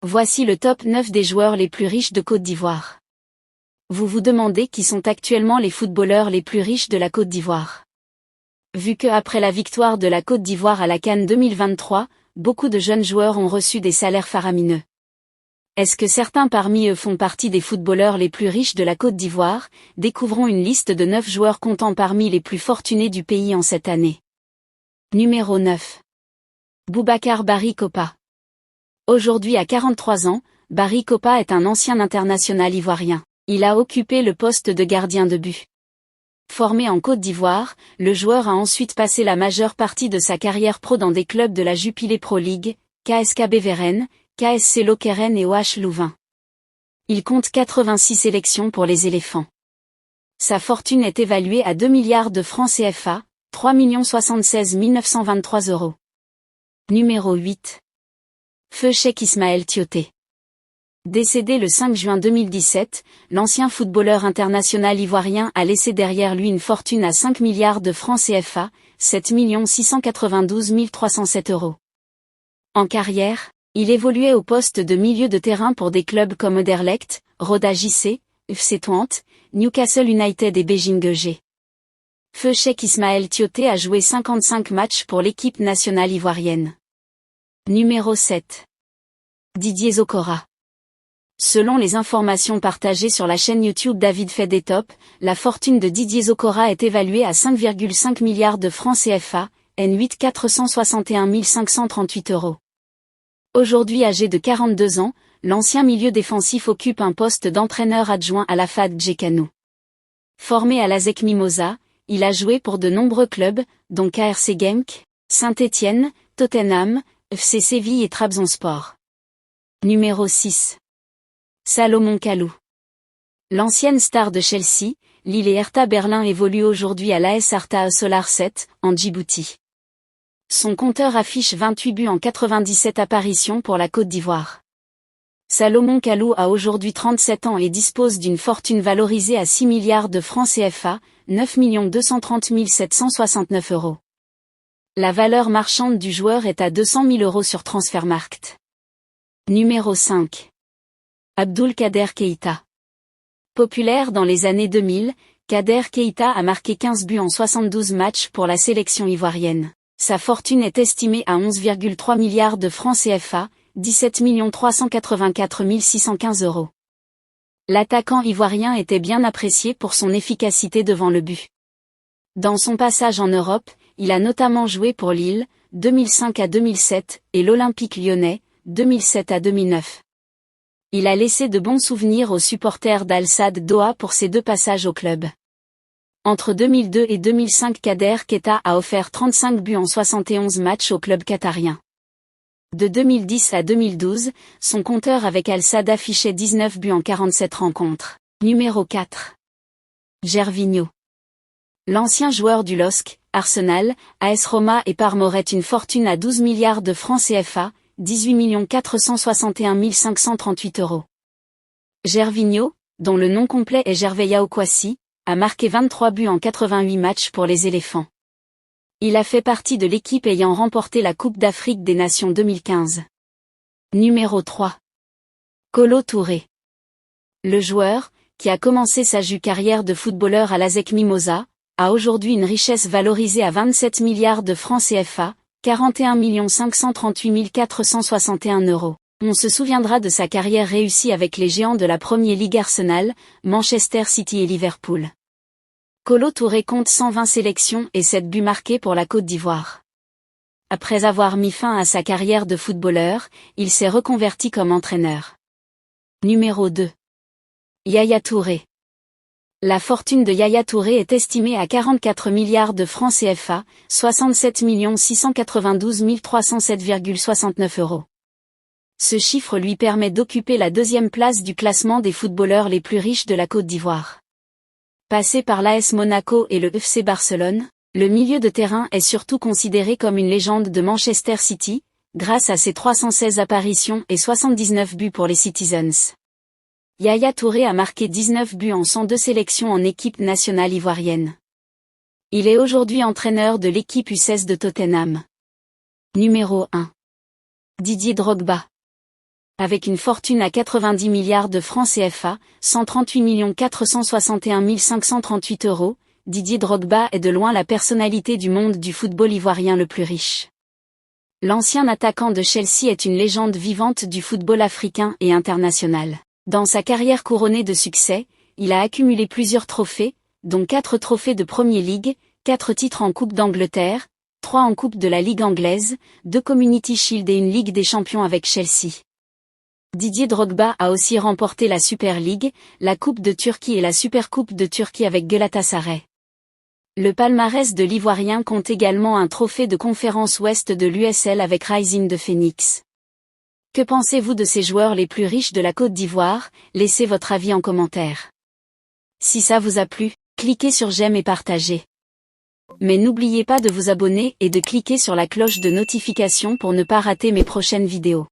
Voici le top 9 des joueurs les plus riches de Côte d'Ivoire. Vous vous demandez qui sont actuellement les footballeurs les plus riches de la Côte d'Ivoire. Vu que après la victoire de la Côte d'Ivoire à la CAN 2023, beaucoup de jeunes joueurs ont reçu des salaires faramineux. Est-ce que certains parmi eux font partie des footballeurs les plus riches de la Côte d'Ivoire? Découvrons une liste de 9 joueurs comptant parmi les plus fortunés du pays en cette année. Numéro 9. Boubacar Barry Kopa. Aujourd'hui à 43 ans, Barry Kopa est un ancien international ivoirien. Il a occupé le poste de gardien de but. Formé en Côte d'Ivoire, le joueur a ensuite passé la majeure partie de sa carrière pro dans des clubs de la Jupiler Pro League, KSKB Vérène, KSC Lokeren et OH Louvain. Il compte 86 sélections pour les éléphants. Sa fortune est évaluée à 2 milliards de francs CFA, 3 76 923 €. Numéro 8. Feu Cheikh Ismaël Tioté. Décédé le 5 juin 2017, l'ancien footballeur international ivoirien a laissé derrière lui une fortune à 5 milliards de francs CFA, 7 692 307 €. En carrière, il évoluait au poste de milieu de terrain pour des clubs comme Anderlecht, Roda JC, FC Twente, Newcastle United et Beijing EG. Feu Cheikh Ismaël Tioté a joué 55 matchs pour l'équipe nationale ivoirienne. Numéro 7. Didier Zokora. Selon les informations partagées sur la chaîne YouTube David fait des tops, la fortune de Didier Zokora est évaluée à 5,5 milliards de francs CFA, N8 461 538 €. Aujourd'hui âgé de 42 ans, l'ancien milieu défensif occupe un poste d'entraîneur adjoint à la FAD Djekano. Formé à l'ASEC Mimosa, il a joué pour de nombreux clubs, dont KRC Genk, Saint-Étienne, Tottenham, FC Séville et Trabzonspor. Numéro 6. Salomon Kalou. L'ancienne star de Chelsea, Lille et Hertha Berlin évolue aujourd'hui à l'AS Arta Solar 7, en Djibouti. Son compteur affiche 28 buts en 97 apparitions pour la Côte d'Ivoire. Salomon Kalou a aujourd'hui 37 ans et dispose d'une fortune valorisée à 6 milliards de francs CFA, 9 230 769 €. La valeur marchande du joueur est à 200 000 € sur Transfermarkt. Numéro 5. Abdoul Kader Keïta. Populaire dans les années 2000, Kader Keïta a marqué 15 buts en 72 matchs pour la sélection ivoirienne. Sa fortune est estimée à 11,3 milliards de francs CFA, 17 384 615 €. L'attaquant ivoirien était bien apprécié pour son efficacité devant le but. Dans son passage en Europe, il a notamment joué pour Lille, 2005 à 2007, et l'Olympique lyonnais, 2007 à 2009. Il a laissé de bons souvenirs aux supporters d'Al Sadd Doha pour ses 2 passages au club. Entre 2002 et 2005, Kader Keïta a offert 35 buts en 71 matchs au club qatarien. De 2010 à 2012, son compteur avec Al Sadd affichait 19 buts en 47 rencontres. Numéro 4. Gervinho. L'ancien joueur du LOSC, Arsenal, AS Roma et Parme aurait une fortune à 12 milliards de francs CFA, 18 461 538 €. Gervinho, dont le nom complet est Gervais Kwasi, a marqué 23 buts en 88 matchs pour les éléphants. Il a fait partie de l'équipe ayant remporté la Coupe d'Afrique des Nations 2015. Numéro 3. Kolo Touré. Le joueur, qui a commencé sa carrière de footballeur à l'ASEC Mimosa, a aujourd'hui une richesse valorisée à 27 milliards de francs CFA, 41 538 461 €. On se souviendra de sa carrière réussie avec les géants de la Premier League Arsenal, Manchester City et Liverpool. Kolo Touré compte 120 sélections et 7 buts marqués pour la Côte d'Ivoire. Après avoir mis fin à sa carrière de footballeur, il s'est reconverti comme entraîneur. Numéro 2. Yaya Touré. La fortune de Yaya Touré est estimée à 44 milliards de francs CFA, 67 692 307,69 €. Ce chiffre lui permet d'occuper la 2e place du classement des footballeurs les plus riches de la Côte d'Ivoire. Passé par l'AS Monaco et le FC Barcelone, le milieu de terrain est surtout considéré comme une légende de Manchester City, grâce à ses 316 apparitions et 79 buts pour les Citizens. Yaya Touré a marqué 19 buts en 102 sélections en équipe nationale ivoirienne. Il est aujourd'hui entraîneur de l'équipe U16 de Tottenham. Numéro 1. Didier Drogba. Avec une fortune à 90 milliards de francs CFA, 138 461 538 €, Didier Drogba est de loin la personnalité du monde du football ivoirien le plus riche. L'ancien attaquant de Chelsea est une légende vivante du football africain et international. Dans sa carrière couronnée de succès, il a accumulé plusieurs trophées, dont 4 trophées de Premier League, 4 titres en Coupe d'Angleterre, 3 en Coupe de la Ligue anglaise, 2 Community Shield et une Ligue des Champions avec Chelsea. Didier Drogba a aussi remporté la Super League, la Coupe de Turquie et la Supercoupe de Turquie avec Galatasaray. Le palmarès de l'Ivoirien compte également un trophée de conférence ouest de l'USL avec Rising de Phoenix. Que pensez-vous de ces joueurs les plus riches de la Côte d'Ivoire? Laissez votre avis en commentaire. Si ça vous a plu, cliquez sur j'aime et partagez. Mais n'oubliez pas de vous abonner et de cliquer sur la cloche de notification pour ne pas rater mes prochaines vidéos.